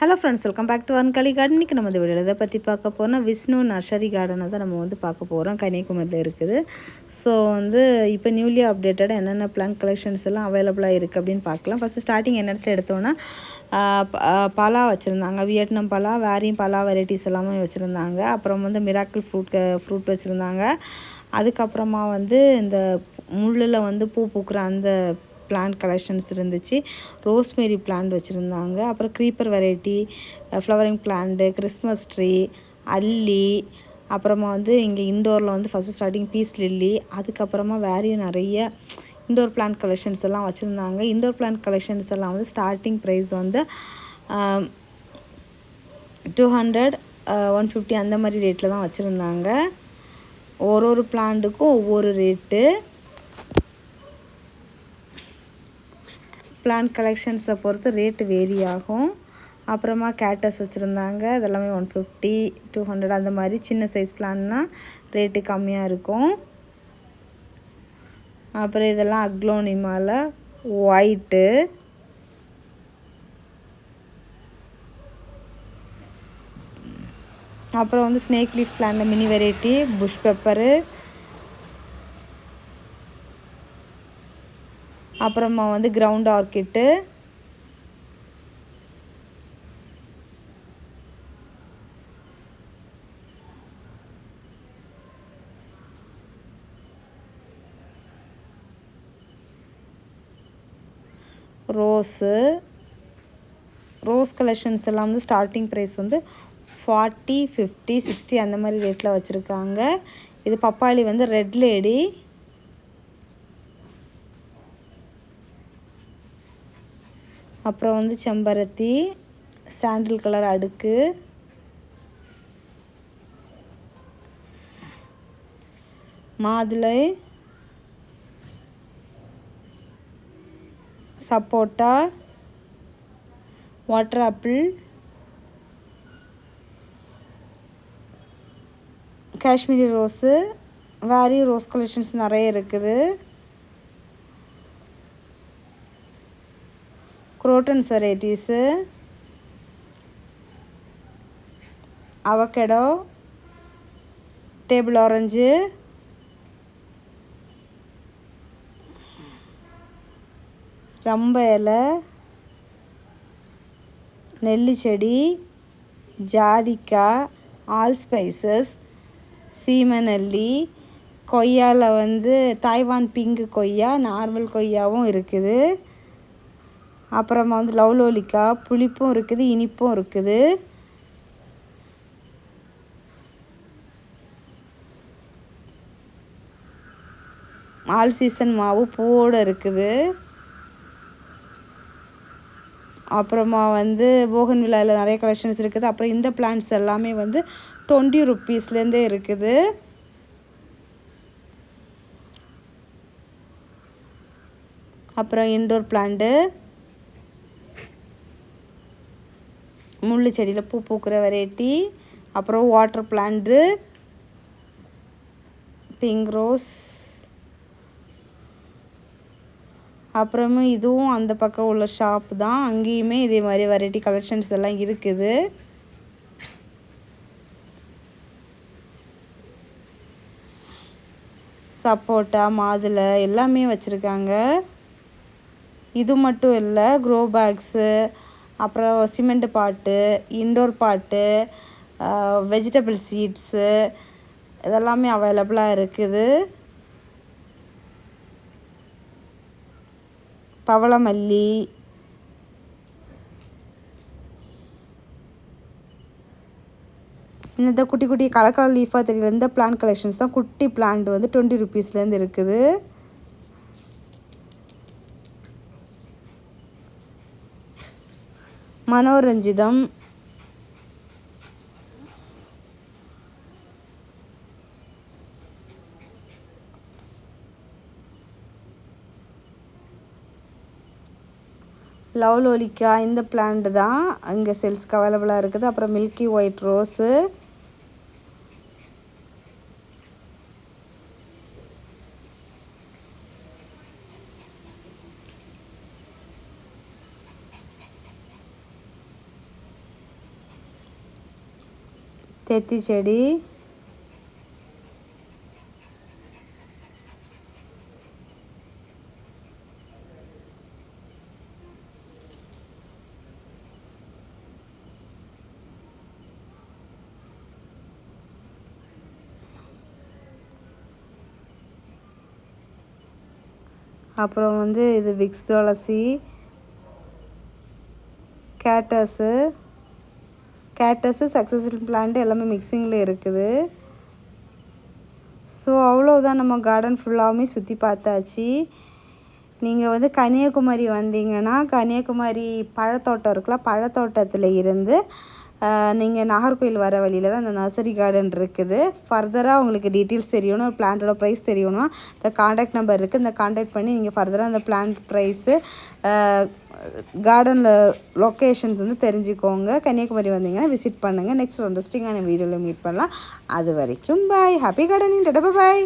Hello friends, welcome back to அன்கலி garden. இன்றைக்கி நம்ம இந்த வீடியோவில் இதை பற்றி பார்க்க போகிறோம். விஷ்ணு நர்சரி கார்டனை தான் நம்ம பார்க்க போகிறோம். கன்னியாகுமரியில் இருக்குது. ஸோ இப்போ நியூலி அப்டேட்டட் என்னென்ன பிளான்ட் கலெக்ஷன்ஸ் எல்லாம் அவைலபிளாக இருக்குது அப்படின்னு பார்க்கலாம். ஃபஸ்ட்டு ஸ்டார்டிங் என்ன இடத்துல எடுத்தோன்னா பலா வச்சுருந்தாங்க. வியட்நாம் பலா, வேரியும் பலா வெரைட்டிஸ் எல்லாமே வச்சுருந்தாங்க. அப்புறம் மிராக்கிள் ஃப்ரூட் வச்சுருந்தாங்க. அதுக்கப்புறமா இந்த முள்ளில் பூ பூக்கிற அந்த பிளான்ட் கலெக்ஷன்ஸ் இருந்துச்சு. ரோஸ்மேரி பிளான்ட் வச்சுருந்தாங்க. அப்புறம் creeper variety, flowering plant, Christmas tree, அல்லி, அப்புறமா இங்கே இண்டோரில் ஃபஸ்ட்டு ஸ்டார்டிங் பீஸ் லில்லி, அதுக்கப்புறமா வேறையும் நிறைய இண்டோர் பிளான்ட் கலெக்ஷன்ஸ் எல்லாம் வச்சுருந்தாங்க. இண்டோர் பிளான்ட் கலெக்ஷன்ஸ் எல்லாம் ஸ்டார்டிங் ப்ரைஸ் 200, 150 அந்த மாதிரி ரேட்டில் தான் வச்சுருந்தாங்க. ஒரு பிளான்ட்டுக்கும் ஒவ்வொரு ரேட்டு. பிளான்ட் கலெக்ஷன்ஸை பொறுத்து ரேட்டு வேரி ஆகும். அப்புறமா கேட்டஸ் வச்சுருந்தாங்க. இதெல்லாமே 150, 200 அந்த மாதிரி. சின்ன சைஸ் பிளான்னா ரேட்டு கம்மியாக இருக்கும். அப்புறம் இதெல்லாம் அக்லோனிமாவில் ஒயிட்டு, அப்புறம் snake leaf plant mini variety, bush pepper, அப்புறமா கிரவுண்ட் ஆர்க்கிட்டு, ரோஸ் கலெக்ஷன்ஸ் எல்லாம் ஸ்டார்டிங் ப்ரைஸ் 40, 50, 60 அந்த மாதிரி ரேட்டில் வச்சுருக்காங்க. இது பப்பாளி ரெட் லேடி, அப்புறம் செம்பருத்தி, சாண்டில் கலர் அடுக்கு, மாதுளை, சப்போட்டா, water apple, Kashmiri rose, very rose collections நிறைய இருக்குது. Crotons varieties, avocado, table orange, ரம்ப இலை, நெல்லி செடி, ஜாதிக்காய், ஆல் ஸ்பைசஸ், சீமநெல்லி, கொய்யாவில் தாய்வான் பிங்க் கொய்யா, நார்மல் கொய்யாவும் இருக்குது. அப்புறமா லவ்லோலிக்காய், புளிப்பும் இருக்குது, இனிப்பும் இருக்குது. ஆல் சீசன் மாவு பூவோடு இருக்குது. அப்புறமா போகன் விழாவில் நிறைய கலெக்ஷன்ஸ் இருக்குது. அப்புறம் இந்த பிளான்ட்ஸ் எல்லாமே 20 ருப்பீஸ்லேருந்தே இருக்குது. அப்புறம் இண்டோர் பிளான்ட்டு, முள்ளு செடியில் பூ பூக்கிற வெரைட்டி, அப்புறம் வாட்டர் பிளான்ட்டு, பிங்க் ரோஸ், அப்புறமா இதுவும் அந்த பக்கம் உள்ள ஷாப் தான். அங்கேயுமே இதே மாதிரி வெரைட்டி கலெக்ஷன்ஸ் எல்லாம் இருக்குது. சப்போட்டா, மாதுளை எல்லாமே வச்சுருக்காங்க. இது மட்டும் இல்லை, க்ரோ பேக்ஸு, அப்புறம் சிமெண்ட் பாட்டு, இண்டோர் பாட்டு, வெஜிடபிள் சீட்ஸு இதெல்லாமே அவைலபிளாக இருக்குது. பவளமல்லி, இந்த குட்டி குட்டி கலர் கலர் லீஃபாக தெரியல இந்த பிளான்ட் கலெக்ஷன்ஸ் தான். குட்டி பிளான்ட் 20 ருப்பீஸ்லேருந்து இருக்குது. மனோரஞ்சிதம், லவ்லோலிக்கா இந்த பிளான்ட் தான் இங்கே சேல்ஸ்க்கு அவைலபிளாக இருக்குது. அப்புறம் மில்கி ஒயிட் ரோஸு, தெத்தி செடி, அப்புறம் வந்து இது விக்ஸ் துளசி, கேட்டஸு சக்ஸஸ்ஃபுல் பிளான்ட் எல்லாமே மிக்சிங்கில் இருக்குது. ஸோ அவ்வளோதான், நம்ம கார்டன் ஃபுல்லாகவுமே சுற்றி பார்த்தாச்சு. நீங்கள் வந்து கன்னியாகுமரி வந்தீங்கன்னா கன்னியாகுமரி பழத்தோட்டம் இருக்குல்ல, பழத்தோட்டத்தில் இருந்து நீங்கள் நாகர்கோவில் வர வழியில் தான் அந்த நர்சரி கார்டன் இருக்குது. ஃபர்தராக உங்களுக்கு டீட்டெயில்ஸ் தெரியணும், ஒரு பிளான்ட்டோட ப்ரைஸ் தெரியணும்னா இந்த காண்டாக்ட் நம்பர் இருக்குது, இந்த காண்டாக்ட் பண்ணி நீங்கள் ஃபர்தராக அந்த பிளான்ட் ப்ரைஸு கார்டனில் லொக்கேஷன்ஸ் வந்து தெரிஞ்சுக்கோங்க. கன்னியாகுமரி வந்தீங்கன்னா விசிட் பண்ணுங்கள். நெக்ஸ்ட் இன்ட்ரெஸ்டிங்கான வீடியோவில் மீட் பண்ணலாம். அது வரைக்கும் பாய். Happy gardening. டாடா பாய்.